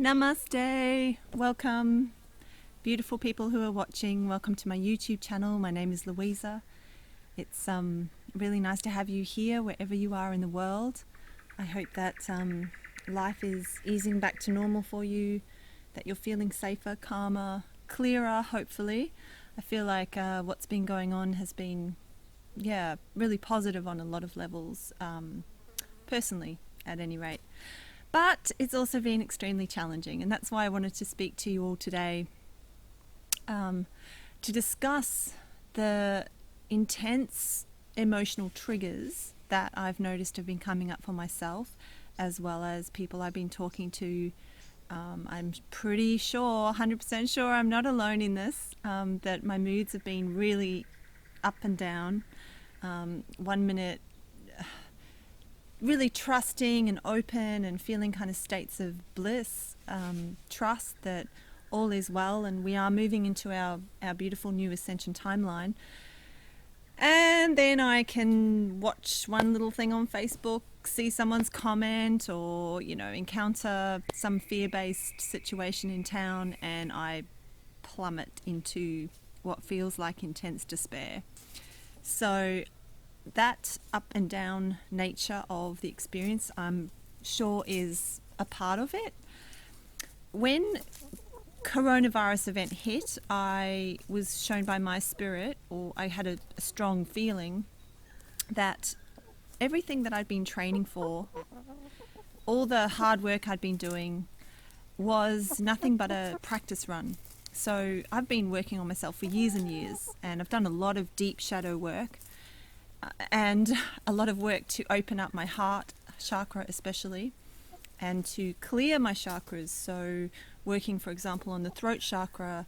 Namaste. Welcome, beautiful people who are watching. Welcome to my YouTube channel. My name is Louisa. It's really nice to have you here wherever you are in the world. I hope that life is easing back to normal for you, that you're feeling safer, calmer, clearer, hopefully. I feel like what's been going on has been, really positive on a lot of levels, personally, at any rate. But it's also been extremely challenging, and that's why I wanted to speak to you all today to discuss the intense emotional triggers that I've noticed have been coming up for myself, as well as people I've been talking to. I'm pretty sure, 100% sure I'm not alone in this, that my moods have been really up and down. 1 minute really trusting and open and feeling kind of states of bliss, trust that all is well and we are moving into our beautiful new ascension timeline. And then I can watch one little thing on Facebook, see someone's comment, or, encounter some fear-based situation in town, and I plummet into what feels like intense despair. So that up and down nature of the experience, I'm sure, is a part of it. When coronavirus event hit, I was shown by my spirit, or I had a strong feeling that everything that I'd been training for, all the hard work I'd been doing, was nothing but a practice run. So I've been working on myself for years and years, and I've done a lot of deep shadow work and a lot of work to open up my heart chakra especially, and to clear my chakras. So working, for example, on the throat chakra,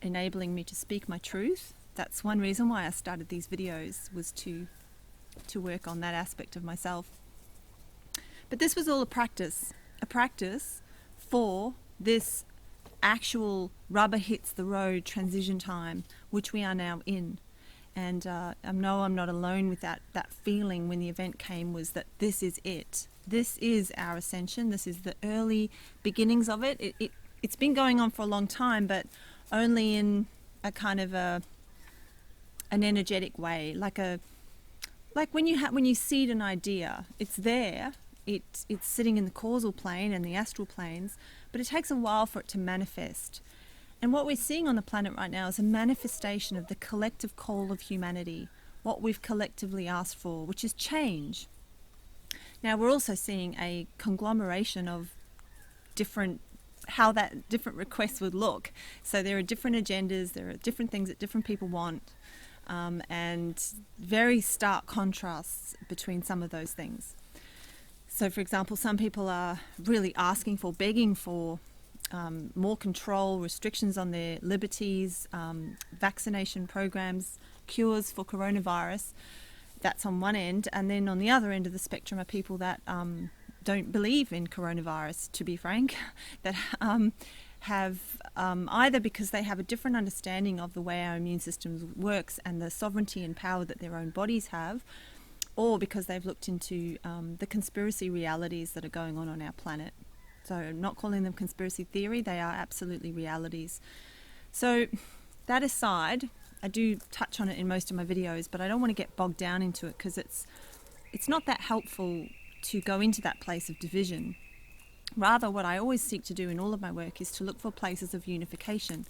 enabling me to speak my truth. That's one reason why I started these videos, was to work on that aspect of myself. But this was all a practice for this actual rubber hits the road transition time, which we are now in. And I know I'm not alone with that feeling when the event came, was that this is it. This is our ascension. This is the early beginnings of it. It's been going on for a long time, but only in a kind of an energetic way, like when you seed an idea, it's there. It's sitting in the causal plane and the astral planes, but it takes a while for it to manifest. And what we're seeing on the planet right now is a manifestation of the collective call of humanity, what we've collectively asked for, which is change. Now, we're also seeing a conglomeration of how that different requests would look. So there are different agendas, there are different things that different people want, and very stark contrasts between some of those things. So, for example, some people are really begging for more control, restrictions on their liberties, vaccination programs, cures for coronavirus. That's on one end. And then on the other end of the spectrum are people that don't believe in coronavirus, to be frank, that have either because they have a different understanding of the way our immune system works and the sovereignty and power that their own bodies have, or because they've looked into the conspiracy realities that are going on our planet. So I'm not calling them conspiracy theory, they are absolutely realities. So that aside, I do touch on it in most of my videos, but I don't want to get bogged down into it, because it's not that helpful to go into that place of division. Rather, what I always seek to do in all of my work is to look for places of unification.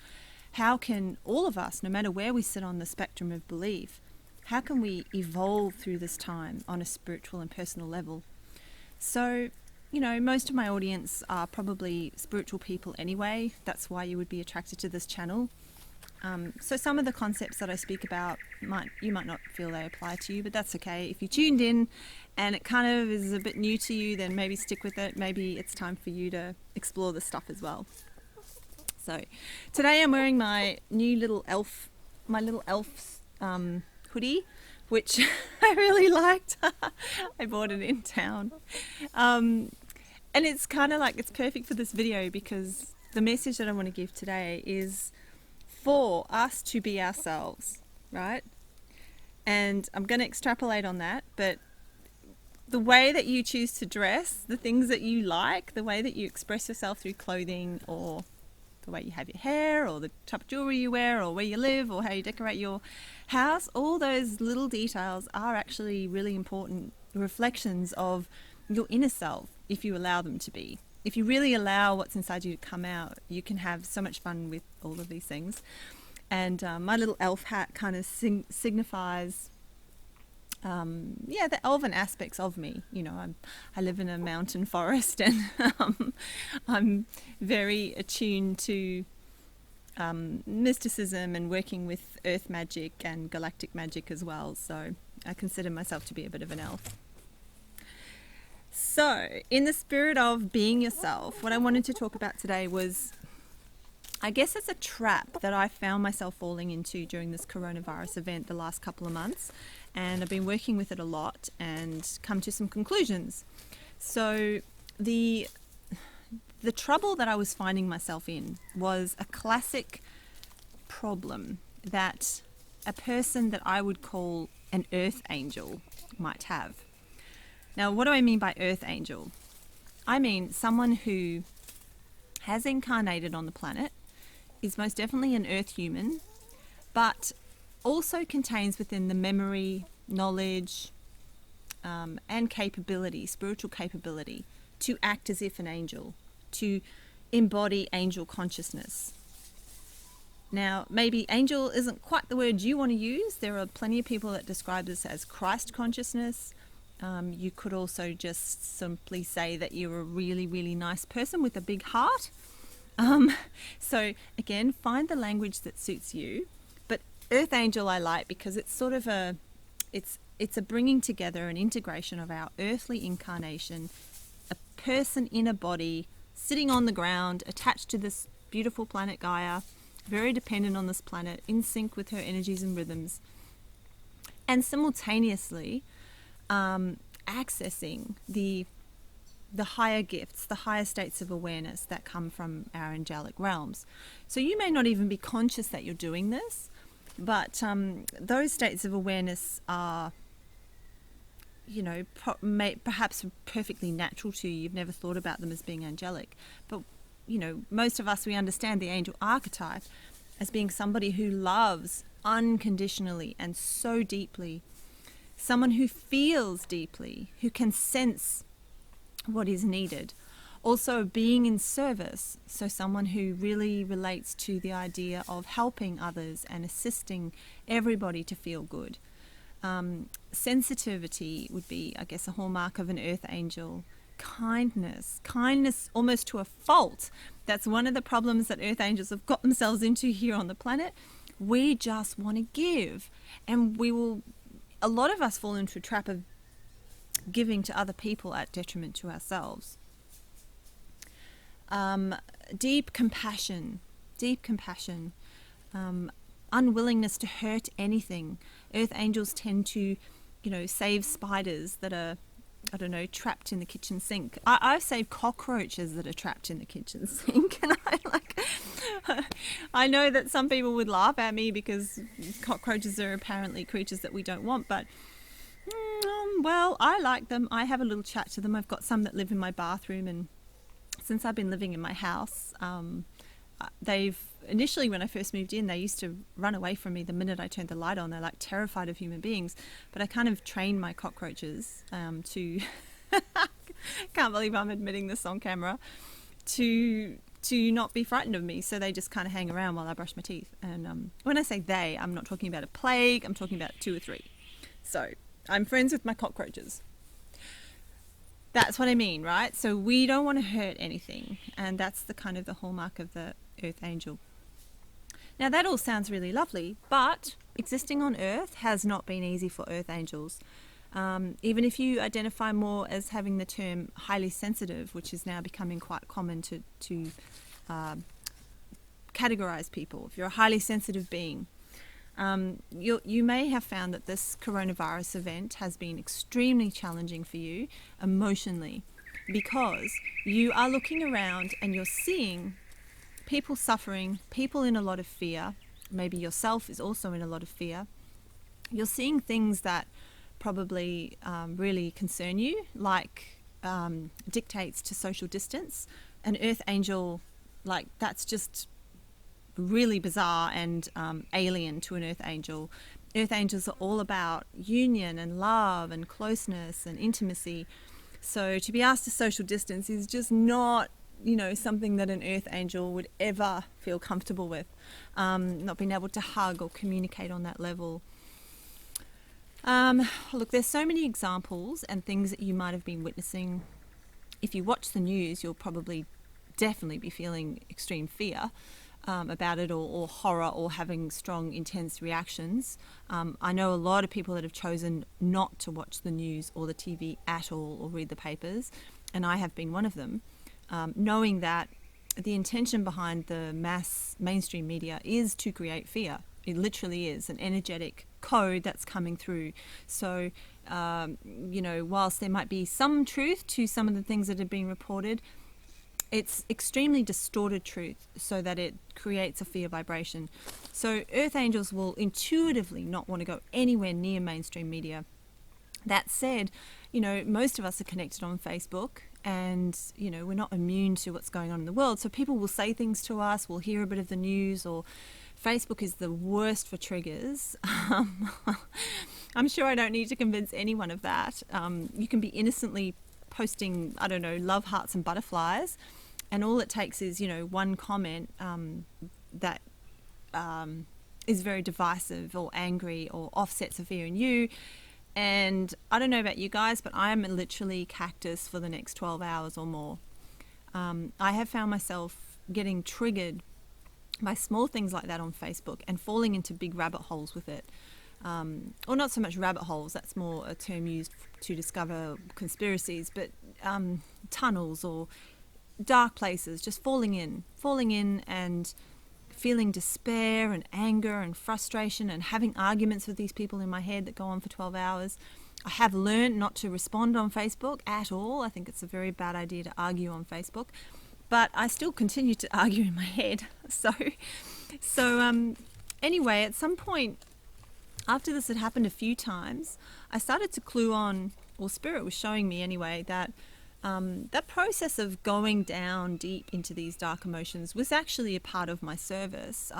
How can all of us, no matter where we sit on the spectrum of belief, how can we evolve through this time on a spiritual and personal level? So, most of my audience are probably spiritual people anyway. That's why you would be attracted to this channel. So some of the concepts that I speak about, you might not feel they apply to you, but that's okay. If you tuned in and it kind of is a bit new to you, then maybe stick with it. Maybe it's time for you to explore this stuff as well. So today I'm wearing my new little elf hoodie, which I really liked. I bought it in town. And it's kind of like, it's perfect for this video, because the message that I want to give today is for us to be ourselves, right? And I'm going to extrapolate on that, but the way that you choose to dress, the things that you like, the way that you express yourself through clothing, or the way you have your hair, or the type of jewelry you wear, or where you live, or how you decorate your house, all those little details are actually really important reflections of your inner self, if you allow them to be. If you really allow what's inside you to come out, you can have so much fun with all of these things. And my little elf hat kind of signifies the elven aspects of me. You know, I live in a mountain forest, and I'm very attuned to mysticism and working with earth magic and galactic magic as well. So I consider myself to be a bit of an elf. So in the spirit of being yourself, what I wanted to talk about today was, I guess it's a trap that I found myself falling into during this coronavirus event the last couple of months. And I've been working with it a lot and come to some conclusions. So the trouble that I was finding myself in was a classic problem that a person that I would call an earth angel might have. Now, what do I mean by earth angel? I mean someone who has incarnated on the planet, is most definitely an earth human, but also contains within the memory, knowledge, and capability, spiritual capability, to act as if an angel, to embody angel consciousness. Now, maybe angel isn't quite the word you want to use. There are plenty of people that describe this as Christ consciousness. You could also just simply say that you're a really, really nice person with a big heart. So again, find the language that suits you. But earth angel I like because it's sort of it's a bringing together, an integration of our earthly incarnation, a person in a body, sitting on the ground, attached to this beautiful planet Gaia, very dependent on this planet, in sync with her energies and rhythms, and simultaneously accessing the higher gifts, the higher states of awareness that come from our angelic realms. So you may not even be conscious that you're doing this, but those states of awareness are, you know, perhaps perfectly natural to you. You've never thought about them as being angelic. But, you know, most of us, we understand the angel archetype as being somebody who loves unconditionally and so deeply, someone who feels deeply, who can sense what is needed. Also being in service, so someone who really relates to the idea of helping others and assisting everybody to feel good. Sensitivity would be, I guess, a hallmark of an earth angel. Kindness almost to a fault. That's one of the problems that earth angels have got themselves into here on the planet. We just want to give, and a lot of us fall into a trap of giving to other people at detriment to ourselves. Deep compassion, unwillingness to hurt anything. Earth angels tend to, you know, save spiders that are, I don't know, trapped in the kitchen sink. I've saved cockroaches that are trapped in the kitchen sink, and I know that some people would laugh at me because cockroaches are apparently creatures that we don't want, but well, I like them. I have a little chat to them. I've got some that live in my bathroom, and since I've been living in my house, they've initially, when I first moved in, they used to run away from me the minute I turned the light on. They're like terrified of human beings, but I kind of trained my cockroaches to can't believe I'm admitting this on camera, to not be frightened of me. So they just kind of hang around while I brush my teeth. And when I say they, I'm not talking about a plague. I'm talking about 2 or 3. So I'm friends with my cockroaches. That's what I mean, right? So we don't want to hurt anything, and that's the kind of the hallmark of the earth angel. Now that all sounds really lovely, but existing on earth has not been easy for earth angels. Even if you identify more as having the term highly sensitive, which is now becoming quite common to categorize people. If you're a highly sensitive being, you may have found that this coronavirus event has been extremely challenging for you emotionally, because you are looking around and you're seeing people suffering, people in a lot of fear. Maybe yourself is also in a lot of fear. You're seeing things that probably really concern you, like dictates to social distance. An earth angel, like, that's just really bizarre and alien to an earth angel. Earth angels are all about union and love and closeness and intimacy. So to be asked to social distance is just not, something that an earth angel would ever feel comfortable with. Not being able to hug or communicate on that level. Look, there's so many examples and things that you might have been witnessing. If you watch the news, you'll probably definitely be feeling extreme fear about it, or horror, or having strong, intense reactions. I know a lot of people that have chosen not to watch the news or the TV at all, or read the papers, and I have been one of them, knowing that the intention behind the mainstream media is to create fear. It literally is an energetic code that's coming through. So, whilst there might be some truth to some of the things that are being reported, it's extremely distorted truth, so that it creates a fear vibration. So earth angels will intuitively not want to go anywhere near mainstream media. That said, most of us are connected on Facebook, and we're not immune to what's going on in the world. So people will say things to us, we'll hear a bit of the news, or Facebook is the worst for triggers. I'm sure I don't need to convince anyone of that. You can be innocently posting, love hearts and butterflies, and all it takes is, one comment that is very divisive or angry or offsets a fear in you. And I don't know about you guys, but I am literally cactus for the next 12 hours or more. I have found myself getting triggered by small things like that on Facebook and falling into big rabbit holes with it. Or not so much rabbit holes, that's more a term used to discover conspiracies, but tunnels or dark places, just falling in and feeling despair and anger and frustration and having arguments with these people in my head that go on for 12 hours. I have learned not to respond on Facebook at all. I think it's a very bad idea to argue on Facebook, but I still continue to argue in my head. So anyway, at some point, after this had happened a few times, I started to clue on, or Spirit was showing me anyway, that that process of going down deep into these dark emotions was actually a part of my service.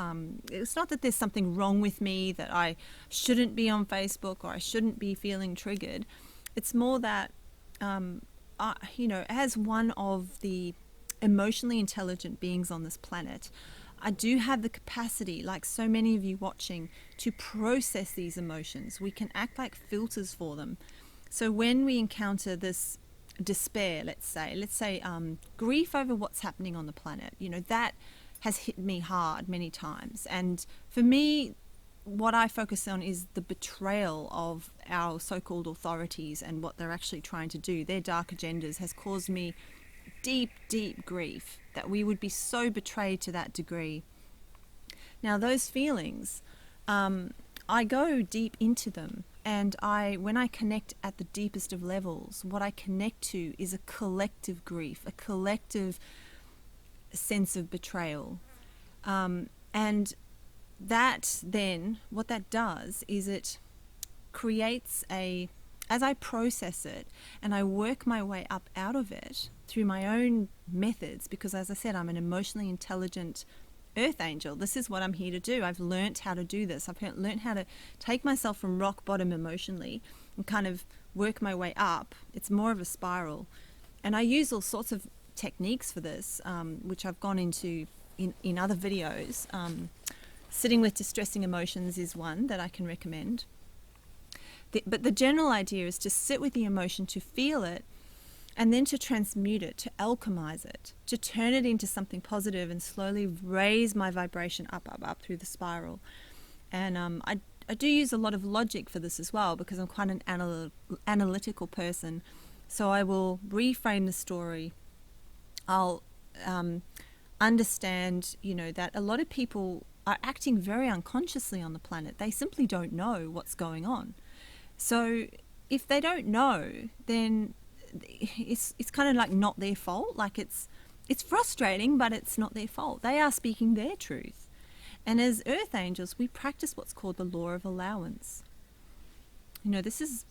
It's not that there's something wrong with me, that I shouldn't be on Facebook or I shouldn't be feeling triggered. It's more that, as one of the emotionally intelligent beings on this planet, I do have the capacity, like so many of you watching, to process these emotions. We can act like filters for them. So when we encounter this despair, let's say grief over what's happening on the planet, that has hit me hard many times. And for me, what I focus on is the betrayal of our so-called authorities and what they're actually trying to do. Their dark agendas has caused me deep, deep grief, that we would be so betrayed to that degree. Now, those feelings, I go deep into them, and when I connect at the deepest of levels, what I connect to is a collective grief, a collective sense of betrayal. And that then, what that does is it creates as I process it and I work my way up out of it through my own methods, because as I said, I'm an emotionally intelligent earth angel. This is what I'm here to do. I've learnt how to do this. I've learnt how to take myself from rock bottom emotionally and kind of work my way up. It's more of a spiral. And I use all sorts of techniques for this, which I've gone into in other videos. Sitting with distressing emotions is one that I can recommend. But the general idea is to sit with the emotion, to feel it, and then to transmute it, to alchemize it, to turn it into something positive and slowly raise my vibration up through the spiral. And I do use a lot of logic for this as well, because I'm quite an analytical person. So I will reframe the story. I'll understand, that a lot of people are acting very unconsciously on the planet. They simply don't know what's going on. So if they don't know, then it's kind of like not their fault. Like it's frustrating, but it's not their fault. They are speaking their truth. And as earth angels, we practice what's called the law of allowance. This is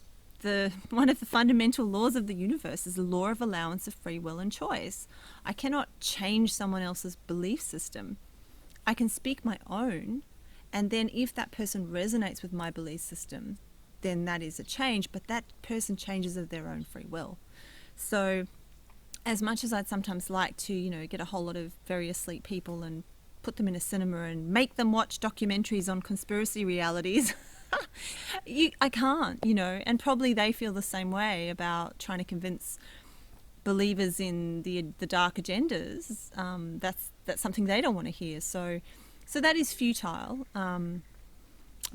one of the fundamental laws of the universe is the law of allowance of free will and choice. I cannot change someone else's belief system. I can speak my own, and then if that person resonates with my belief system, then that is a change, but that person changes of their own free will. So as much as I'd sometimes like to, get a whole lot of very asleep people and put them in a cinema and make them watch documentaries on conspiracy realities, I can't, and probably they feel the same way about trying to convince believers in the dark agendas. That's something they don't want to hear. So that is futile.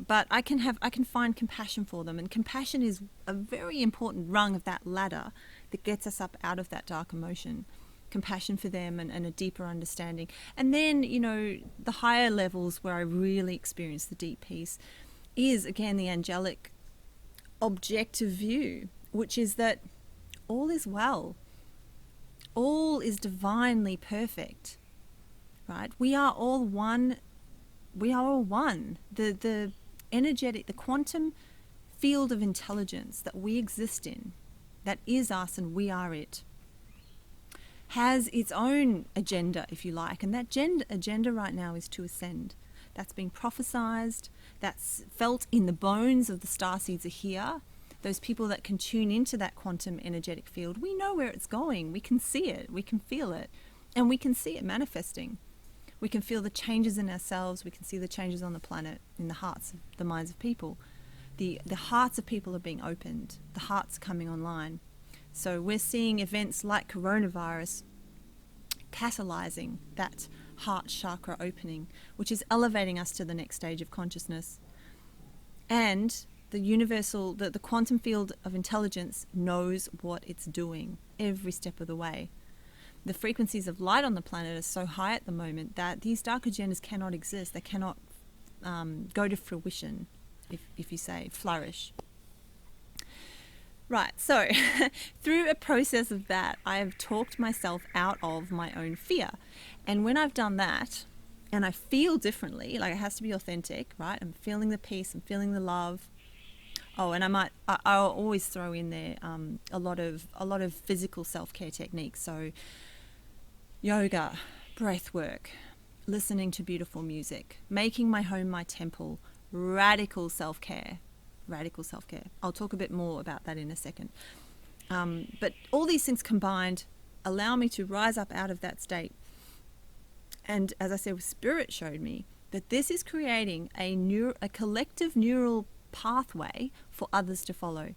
But I can find compassion for them, and compassion is a very important rung of that ladder that gets us up out of that dark emotion. Compassion for them and a deeper understanding. And then, the higher levels where I really experience the deep peace is, again, the angelic objective view, which is that all is well. All is divinely perfect, right? We are all one. We are all one. The energetic, the quantum field of intelligence that we exist in, that is us and we are it, has its own agenda, if you like. And that agenda right now is to ascend. That's been prophesized. That's felt in the bones of the starseeds are here. Those people that can tune into that quantum energetic field, we know where it's going. We can see it. We can feel it. And we can see it manifesting. We can feel the changes in ourselves. We can see the changes on the planet, in the hearts, the minds of people. The hearts of people are being opened. The hearts are coming online. So we're seeing events like coronavirus catalyzing that heart chakra opening, which is elevating us to the next stage of consciousness. And the universal, the quantum field of intelligence knows what it's doing every step of the way. The frequencies of light on the planet are so high at the moment that these dark agendas cannot exist. They cannot go to fruition, if you say, flourish. Right, so through a process of that, I have talked myself out of my own fear. And when I've done that, and I feel differently, like it has to be authentic, right? I'm feeling the peace, I'm feeling the love. Oh, and I'll always throw in there a lot of physical self-care techniques. So yoga, breath work, listening to beautiful music, making my home my temple, radical self-care. I'll talk a bit more about that in a second. But all these things combined allow me to rise up out of that state. And as I said, Spirit showed me that this is creating a collective neural pathway for others to follow.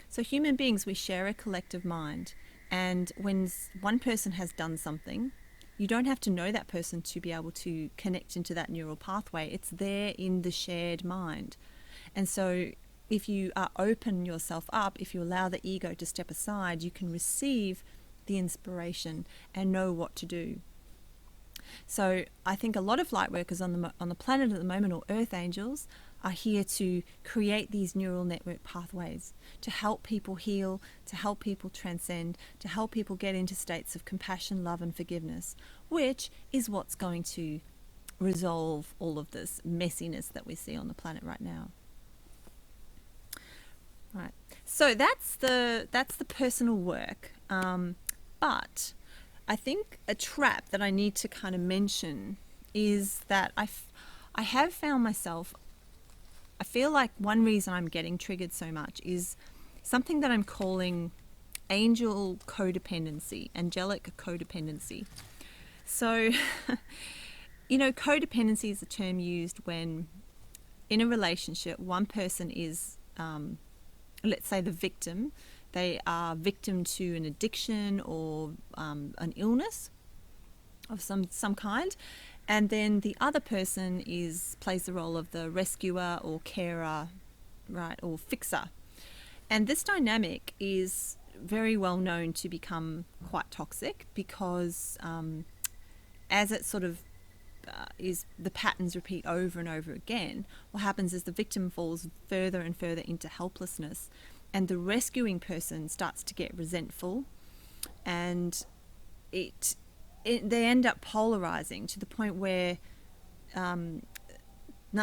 So human beings, we share a collective mind. And when one person has done something, you don't have to know that person to be able to connect into that neural pathway. It's there in the shared mind. And so if you open yourself up, if you allow the ego to step aside, you can receive the inspiration and know what to do. So I think a lot of light workers on the planet at the moment, or earth angels, are here to create these neural network pathways to help people heal, to help people transcend, to help people get into states of compassion, love and forgiveness, which is what's going to resolve all of this messiness that we see on the planet right now. Right. So that's the personal work. But I think a trap that I need to kind of mention is that I have found myself, I feel like one reason I'm getting triggered so much is something that I'm calling angel codependency, angelic codependency. So, codependency is a term used when in a relationship, one person is, let's say the victim. They are victim to an addiction or an illness of some kind. And then the other person plays the role of the rescuer or carer, right, or fixer. And this dynamic is very well known to become quite toxic because as it sort of the patterns repeat over and over again, what happens is the victim falls further and further into helplessness, and the rescuing person starts to get resentful, and they end up polarizing to the point where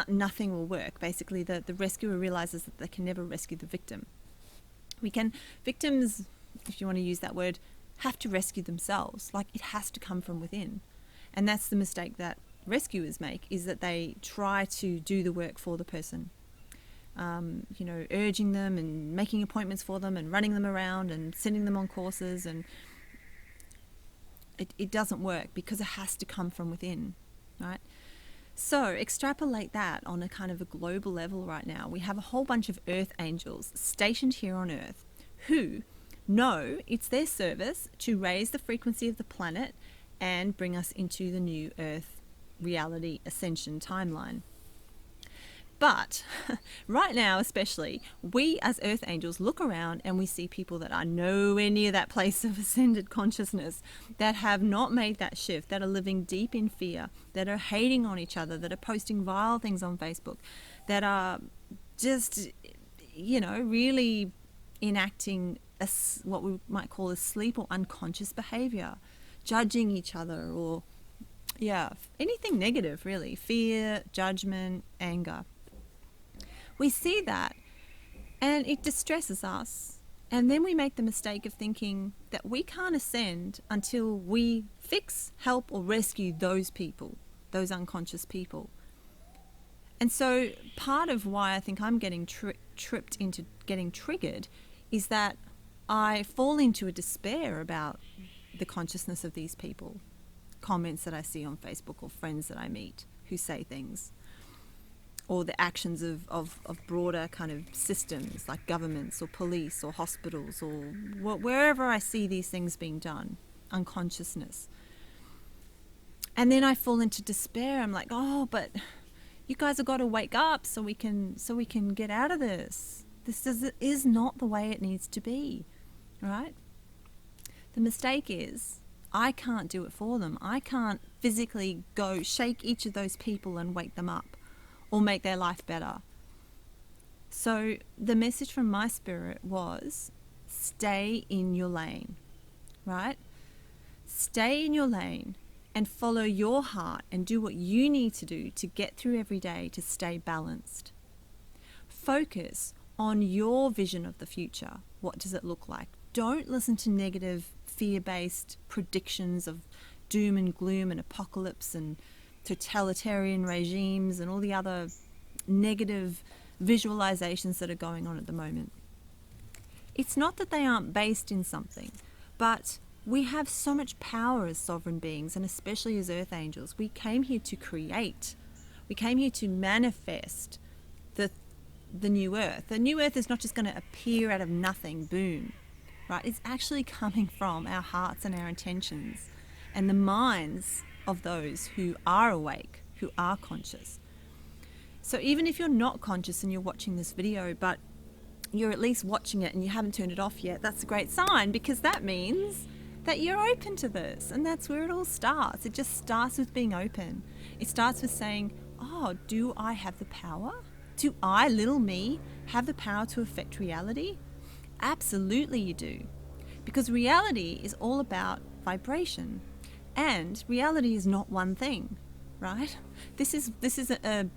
nothing will work. Basically, the rescuer realizes that they can never rescue the victim. Victims, if you want to use that word, have to rescue themselves. Like, it has to come from within. And that's the mistake that rescuers make, is that they try to do the work for the person. Urging them and making appointments for them and running them around and sending them on courses, and it doesn't work because it has to come from within, right? So extrapolate that on a kind of a global level right now. We have a whole bunch of earth angels stationed here on earth who know it's their service to raise the frequency of the planet and bring us into the new earth reality ascension timeline. But right now, especially, we as earth angels look around and we see people that are nowhere near that place of ascended consciousness, that have not made that shift, that are living deep in fear, that are hating on each other, that are posting vile things on Facebook, that are just, really enacting what we might call asleep or unconscious behavior, judging each other, or anything negative, really, fear, judgment, anger. We see that and it distresses us, and then we make the mistake of thinking that we can't ascend until we fix, help, or rescue those people, those unconscious people. And so part of why I think I'm getting tripped into getting triggered is that I fall into a despair about the consciousness of these people, comments that I see on Facebook, or friends that I meet who say things, or the actions of broader kind of systems like governments or police or hospitals, or wherever I see these things being done, unconsciousness. And then I fall into despair. I'm like, oh, but you guys have got to wake up so we can get out of this. This is not the way it needs to be, right? The mistake is I can't do it for them. I can't physically go shake each of those people and wake them up or make their life better. So the message from my spirit was, stay in your lane, right? Stay in your lane and follow your heart and do what you need to do to get through every day to stay balanced. Focus on your vision of the future. What does it look like? Don't listen to negative, fear-based predictions of doom and gloom and apocalypse and totalitarian regimes and all the other negative visualizations that are going on at the moment. It's not that they aren't based in something, but we have so much power as sovereign beings, and especially as earth angels. We came here to create. We came here to manifest the new earth. The new earth is not just going to appear out of nothing, boom, right? It's actually coming from our hearts and our intentions and the minds of those who are awake, who are conscious. So even if you're not conscious and you're watching this video, but you're at least watching it and you haven't turned it off yet, that's a great sign, because that means that you're open to this. And that's where it all starts. It just starts with being open. It starts with saying, oh, do I have the power? Do I, little me, have the power to affect reality? Absolutely you do. Because reality is all about vibration. And reality is not one thing, right? This is a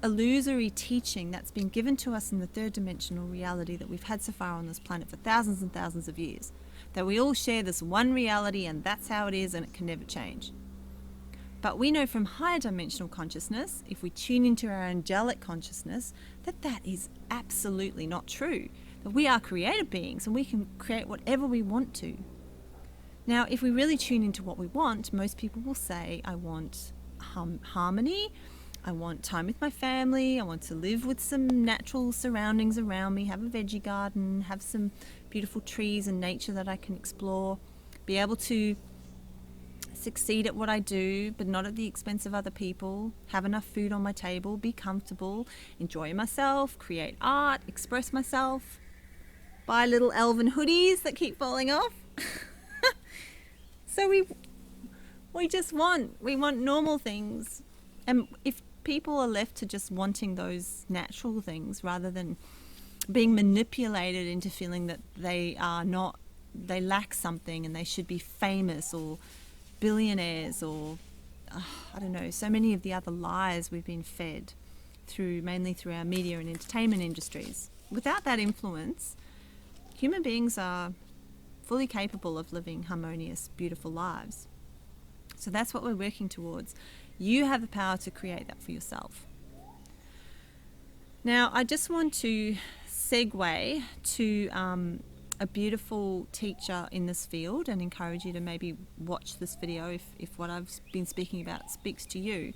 illusory teaching that's been given to us in the third dimensional reality that we've had so far on this planet for thousands and thousands of years. That we all share this one reality and that's how it is and it can never change. But we know from higher dimensional consciousness, if we tune into our angelic consciousness, that is absolutely not true. That we are creative beings and we can create whatever we want to. Now, if we really tune into what we want, most people will say, I want harmony, I want time with my family, I want to live with some natural surroundings around me, have a veggie garden, have some beautiful trees and nature that I can explore, be able to succeed at what I do, but not at the expense of other people, have enough food on my table, be comfortable, enjoy myself, create art, express myself, buy little elven hoodies that keep falling off. So we want normal things. And if people are left to just wanting those natural things rather than being manipulated into feeling that they lack something and they should be famous or billionaires or I don't know, so many of the other lies we've been fed mainly through our media and entertainment industries. Without that influence, human beings are fully capable of living harmonious, beautiful lives. So that's what we're working towards. You have the power to create that for yourself. Now, I just want to segue to a beautiful teacher in this field and encourage you to maybe watch this video if what I've been speaking about speaks to you.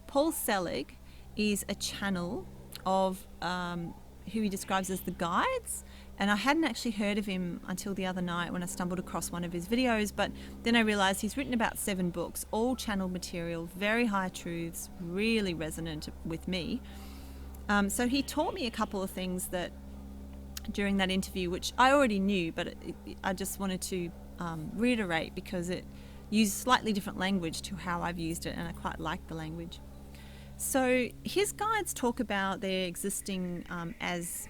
Paul Selig is a channel of who he describes as the guides, and I hadn't actually heard of him until the other night when I stumbled across one of his videos, but then I realized he's written about 7 books, all channeled material, very high truths, really resonant with me. So he taught me a couple of things that during that interview, which I already knew, but I just wanted to reiterate because it used slightly different language to how I've used it, and I quite like the language. So his guides talk about their existing as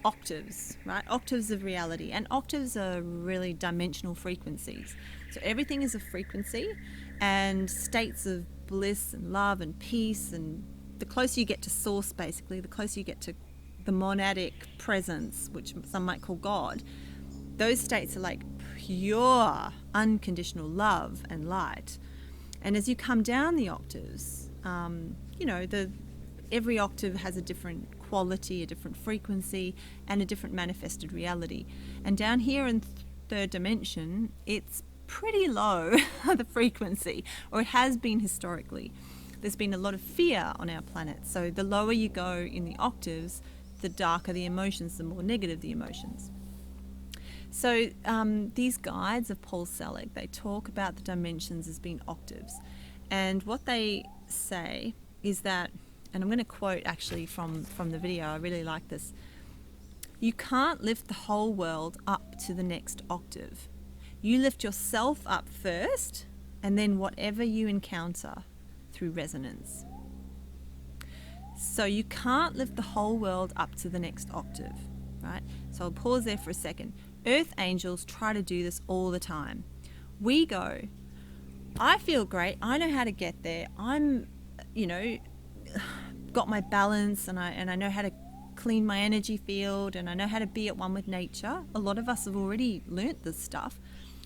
octaves, right? Octaves of reality. And octaves are really dimensional frequencies. So everything is a frequency, and states of bliss and love and peace, and the closer you get to source, basically, the closer you get to the monadic presence, which some might call God, those states are like pure, unconditional love and light. And as you come down the octaves, every octave has a different quality, a different frequency, and a different manifested reality. And down here in third dimension, it's pretty low, the frequency, or it has been historically. There's been a lot of fear on our planet. So the lower you go in the octaves, the darker the emotions, the more negative the emotions. So these guides of Paul Selig, they talk about the dimensions as being octaves. And what they say is that, and I'm going to quote actually from the video, I really like this: you can't lift the whole world up to the next octave. You lift yourself up first, and then whatever you encounter through resonance. So you can't lift the whole world up to the next octave, right? So I'll pause there for a second. Earth angels try to do this all the time. We go, I feel great, I know how to get there, I'm, got my balance, and I know how to clean my energy field, and I know how to be at one with nature. A lot of us have already learnt this stuff.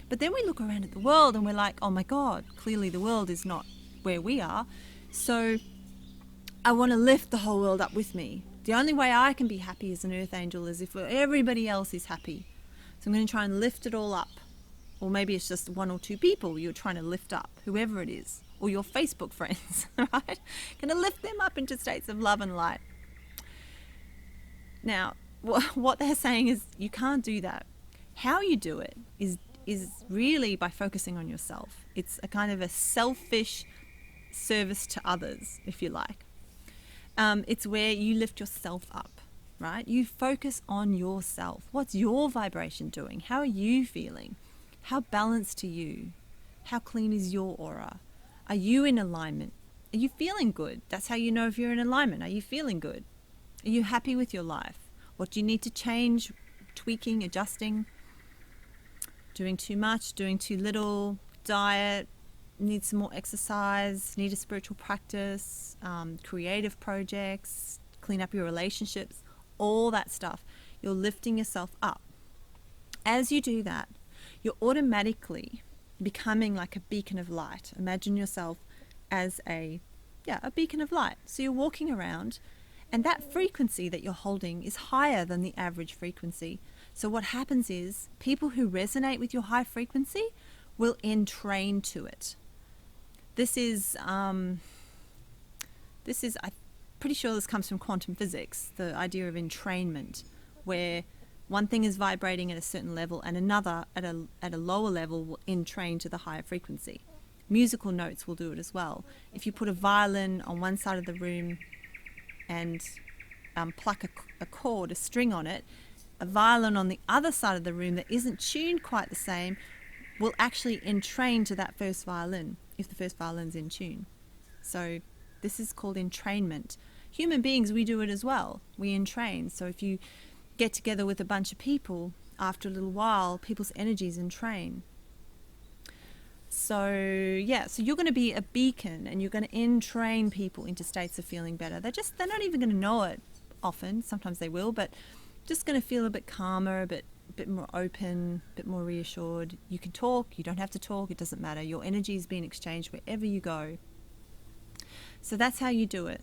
But then we look around at the world and we're like, oh my God, clearly the world is not where we are. So I want to lift the whole world up with me. The only way I can be happy as an earth angel is if everybody else is happy. So I'm going to try and lift it all up. Or maybe it's just 1 or 2 people you're trying to lift up, whoever it is, or your Facebook friends, right? Going to lift them up into states of love and light. Now, what they're saying is you can't do that. How you do it is really by focusing on yourself. It's a kind of a selfish service to others, if you like. It's where you lift yourself up, right? You focus on yourself. What's your vibration doing? How are you feeling? How balanced are you? How clean is your aura? Are you in alignment? Are you feeling good? That's how you know if you're in alignment. Are you feeling good? Are you happy with your life? What do you need to change? Tweaking, adjusting? Doing too much, doing too little? Diet? Need some more exercise? Need a spiritual practice? Creative projects? Clean up your relationships? All that stuff. You're lifting yourself up. As you do that, you're automatically becoming like a beacon of light. Imagine yourself as a beacon of light. So you're walking around, and that frequency that you're holding is higher than the average frequency. So what happens is people who resonate with your high frequency will entrain to it. This is I'm pretty sure this comes from quantum physics, the idea of entrainment, where one thing is vibrating at a certain level and another at a lower level will entrain to the higher frequency. Musical notes will do it as well. If you put a violin on one side of the room and pluck a chord, a string on it, a violin on the other side of the room that isn't tuned quite the same will actually entrain to that first violin if the first violin's in tune. So this is called entrainment. Human beings, we do it as well. We entrain. So if you get together with a bunch of people, after a little while, people's energies entrain. So you're going to be a beacon, and you're going to entrain people into states of feeling better. They're not even going to know it often. Sometimes they will, but just going to feel a bit calmer, a bit a bit more open, a bit more reassured. You can talk, you don't have to talk, it doesn't matter. Your energy is being exchanged wherever you go. So that's how you do it.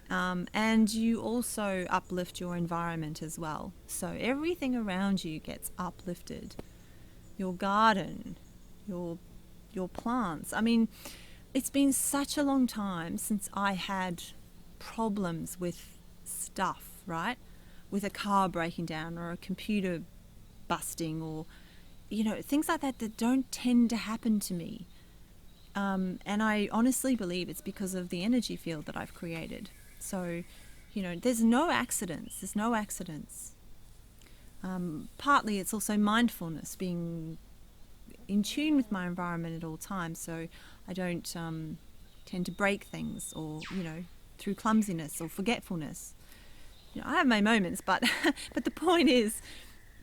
And you also uplift your environment as well. So everything around you gets uplifted. Your garden, your plants. I mean, it's been such a long time since I had problems with stuff, right? With a car breaking down or a computer busting, or, you know, things like that that don't tend to happen to me. And I honestly believe it's because of the energy field that I've created. So, you know, there's no accidents. There's no accidents. Partly it's also mindfulness, being in tune with my environment at all times, so I don't tend to break things, or, you know, through clumsiness or forgetfulness. You know, I have my moments, but but the point is,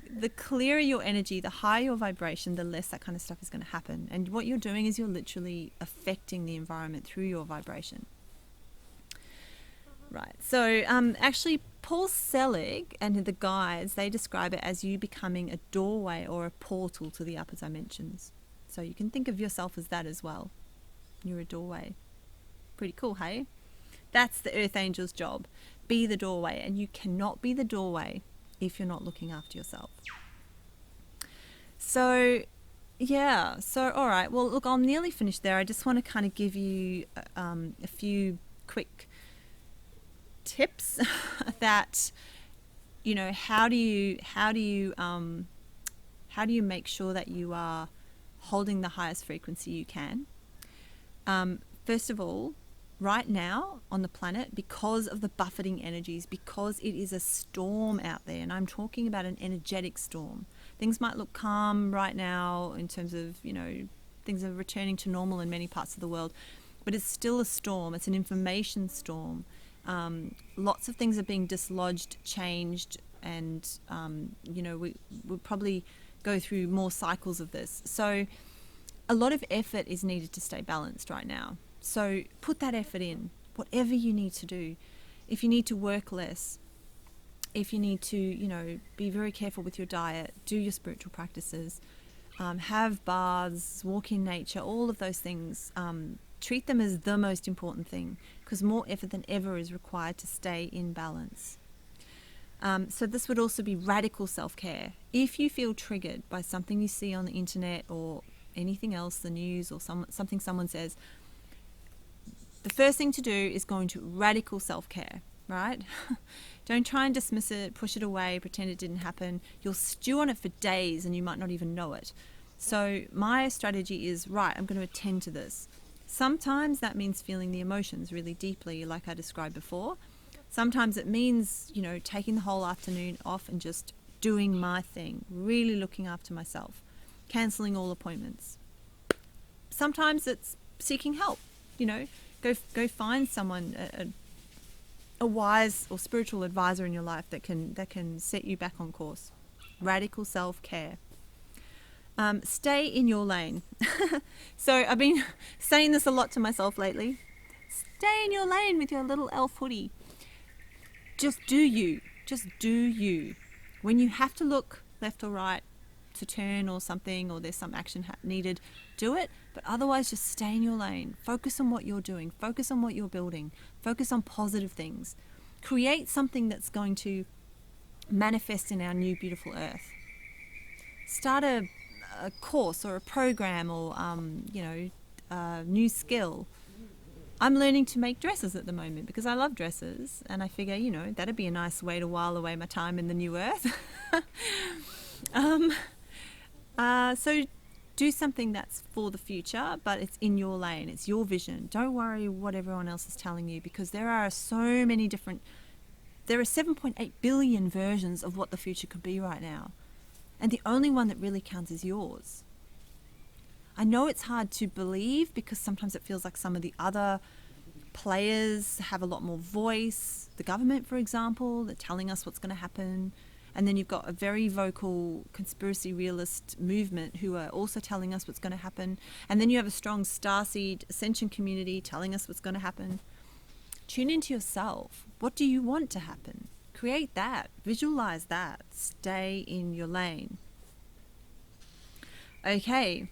the clearer your energy, the higher your vibration, the less that kind of stuff is going to happen. And what you're doing is you're literally affecting the environment through your vibration. Right. So actually, Paul Selig and the guides, they describe it as you becoming a doorway or a portal to the upper dimensions. So you can think of yourself as that as well. You're a doorway. Pretty cool, hey? That's the Earth Angel's job. Be the doorway. And you cannot be the doorway if you're not looking after yourself. So, yeah. So, all right. Well, look, I'm nearly finished there. I just want to kind of give you a few quick tips that, you know, how do you make sure that you are holding the highest frequency you can. First of all, right now on the planet, because of the buffeting energies, because it is a storm out there, and I'm talking about an energetic storm. Things might look calm right now in terms of, you know, things are returning to normal in many parts of the world, but it's still a storm. It's an information storm. Lots of things are being dislodged, changed, and you know, we'll probably go through more cycles of this. So a lot of effort is needed to stay balanced right now. So put that effort in, whatever you need to do. If you need to work less, if you need to, you know, be very careful with your diet, do your spiritual practices, have baths, walk in nature, all of those things. Treat them as the most important thing, because more effort than ever is required to stay in balance. So this would also be radical self-care. If you feel triggered by something you see on the internet or anything else, the news or something someone says, the first thing to do is go into radical self-care, right? Don't try and dismiss it, push it away, pretend it didn't happen. You'll stew on it for days and you might not even know it. So my strategy is, right, I'm going to attend to this. Sometimes that means feeling the emotions really deeply, like I described before. Sometimes it means, you know, taking the whole afternoon off and just doing my thing, really looking after myself, cancelling all appointments. Sometimes it's seeking help, you know, go find someone, a wise or spiritual advisor in your life that can set you back on course. Radical self-care. Stay in your lane. So I've been saying this a lot to myself lately. Stay in your lane with your little elf hoodie. Just do you. Just do you. When you have to look left or right to turn or something, or there's some action needed, do it. But otherwise, just stay in your lane. Focus on what you're doing. Focus on what you're building. Focus on positive things. Create something that's going to manifest in our new beautiful earth. Start a course or a program or, you know, a new skill. I'm learning to make dresses at the moment because I love dresses, and I figure, you know, that'd be a nice way to while away my time in the new earth. So do something that's for the future, but it's in your lane. It's your vision. Don't worry what everyone else is telling you, because there are so many different, there are 7.8 billion versions of what the future could be right now. And the only one that really counts is yours. I know it's hard to believe because sometimes it feels like some of the other players have a lot more voice. The government, for example, they're telling us what's going to happen. And then you've got a very vocal conspiracy realist movement who are also telling us what's going to happen. And then you have a strong starseed ascension community telling us what's going to happen. Tune into yourself. What do you want to happen? Create that. Visualize that. Stay in your lane. Okay.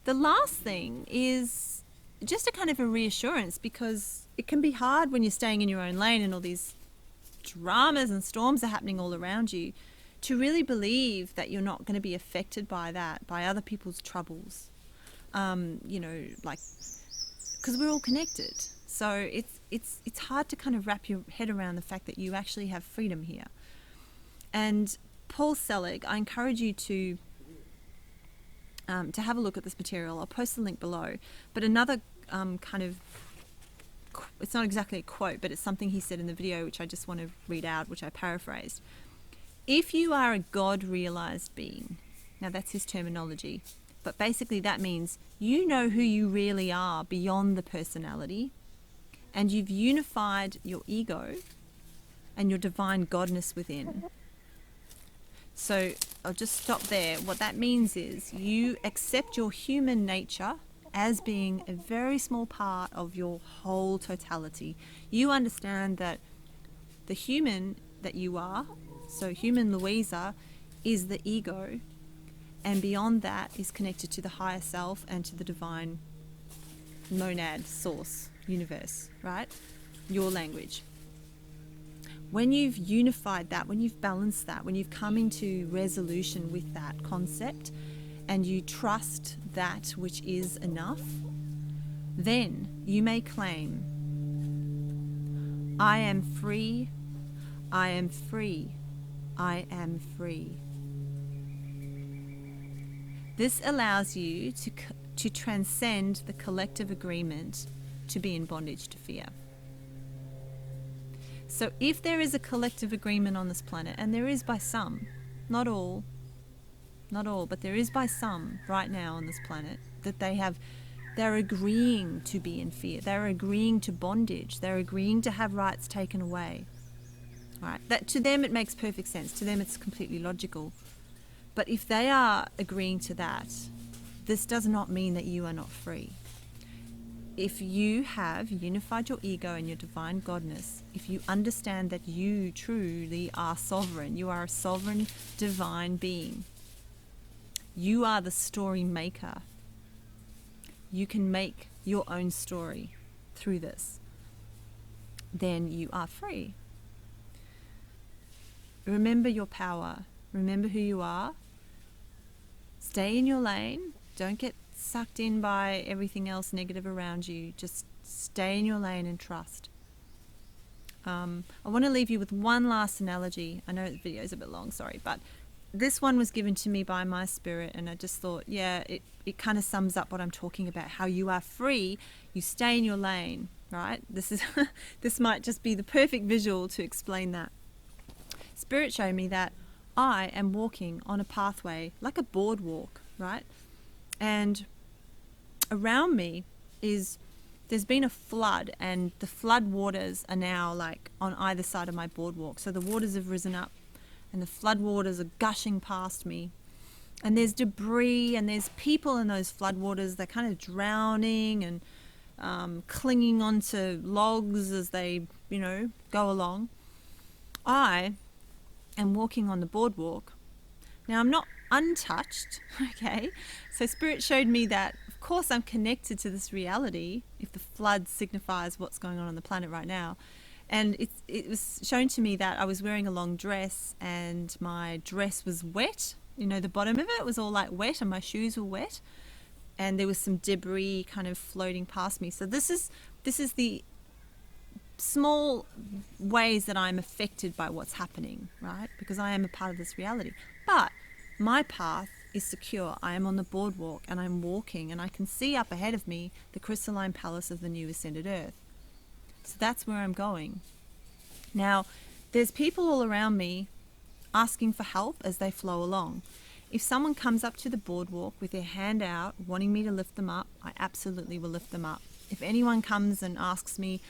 The last thing is just a kind of a reassurance, because it can be hard when you're staying in your own lane and all these dramas and storms are happening all around you, to really believe that you're not going to be affected by that, by other people's troubles. Like, because we're all connected. So it's hard to kind of wrap your head around the fact that you actually have freedom here. And Paul Selig, I encourage you to have a look at this material. I'll post the link below. But another kind of, it's not exactly a quote, but it's something he said in the video, which I just want to read out, which I paraphrased. If you are a God-realized being, now that's his terminology, but basically that means you know who you really are beyond the personality, and you've unified your ego and your divine godness within. So I'll just stop there. What that means is you accept your human nature as being a very small part of your whole totality. You understand that the human that you are, so human Louisa, is the ego, and beyond that is connected to the higher self and to the divine monad, source, universe, right? Your language. When you've unified that, when you've balanced that, when you've come into resolution with that concept and you trust that which is enough, then you may claim, I am free, I am free, I am free. This allows you to transcend the collective agreement to be in bondage to fear. So if there is a collective agreement on this planet, and there is by some, not all, but there is by some right now on this planet, that they're agreeing to be in fear. They're agreeing to bondage. They're agreeing to have rights taken away. Right? That to them it makes perfect sense. To them it's completely logical. But if they are agreeing to that, this does not mean that you are not free. If you have unified your ego and your divine godness, if you understand that you truly are sovereign, you are a sovereign divine being, you are the story maker. You can make your own story through this. Then you are free. Remember your power. Remember who you are. Stay in your lane. Don't get sucked in by everything else negative around you. Just stay in your lane and trust. I want to leave you with one last analogy. I know the video is a bit long, sorry, but this one was given to me by my spirit, and I just thought, yeah, it kind of sums up what I'm talking about. How you are free, you stay in your lane, right? This might just be the perfect visual to explain that. Spirit showed me that I am walking on a pathway, like a boardwalk, right? And around me there's been a flood, and the flood waters are now like on either side of my boardwalk. So the waters have risen up and the flood waters are gushing past me. And there's debris and there's people in those flood waters. They're kind of drowning and clinging onto logs as they, go along. I am walking on the boardwalk. Now I'm not untouched, okay? So Spirit showed me that, of course, I'm connected to this reality, if the flood signifies what's going on the planet right now. And it was shown to me that I was wearing a long dress and my dress was wet. The bottom of it was all like wet and my shoes were wet. And there was some debris kind of floating past me. So this is the small ways that I'm affected by what's happening, right? Because I am a part of this reality. But my path is secure. I am on the boardwalk and I'm walking, and I can see up ahead of me the crystalline palace of the new ascended earth. So that's where I'm going. Now, there's people all around me asking for help as they flow along. If someone comes up to the boardwalk with their hand out, wanting me to lift them up, I absolutely will lift them up. If anyone comes and asks me,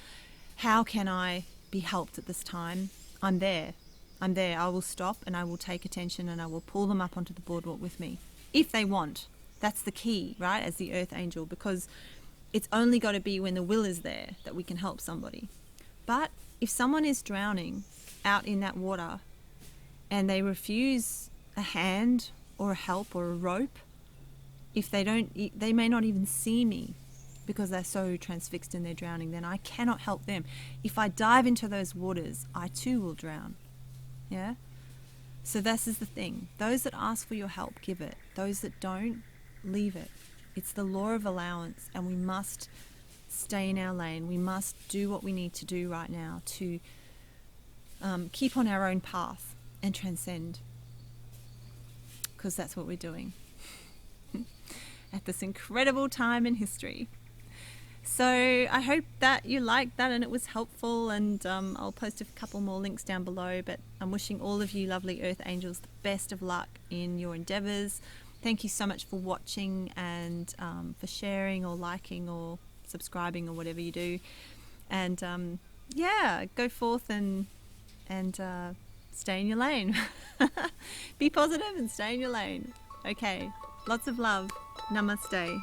how can I be helped at this time? I'm there. I will stop and I will take attention and I will pull them up onto the boardwalk with me. If they want. That's the key, right? As the earth angel, because it's only got to be when the will is there that we can help somebody. But if someone is drowning out in that water, and they refuse a hand or a help or a rope, if they may not even see me because they're so transfixed in their drowning, then I cannot help them. If I dive into those waters, I too will drown. Yeah? So this is the thing. Those that ask for your help, give it. Those that don't, leave it. It's the law of allowance, and we must stay in our lane. We must do what we need to do right now to keep on our own path and transcend, because that's what we're doing at this incredible time in history. So I hope that you liked that and it was helpful, and I'll post a couple more links down below, but I'm wishing all of you lovely earth angels the best of luck in your endeavors. Thank you so much for watching and for sharing or liking or subscribing or whatever you do, and yeah, go forth and stay in your lane. Be positive and stay in your lane. Okay, lots of love. Namaste.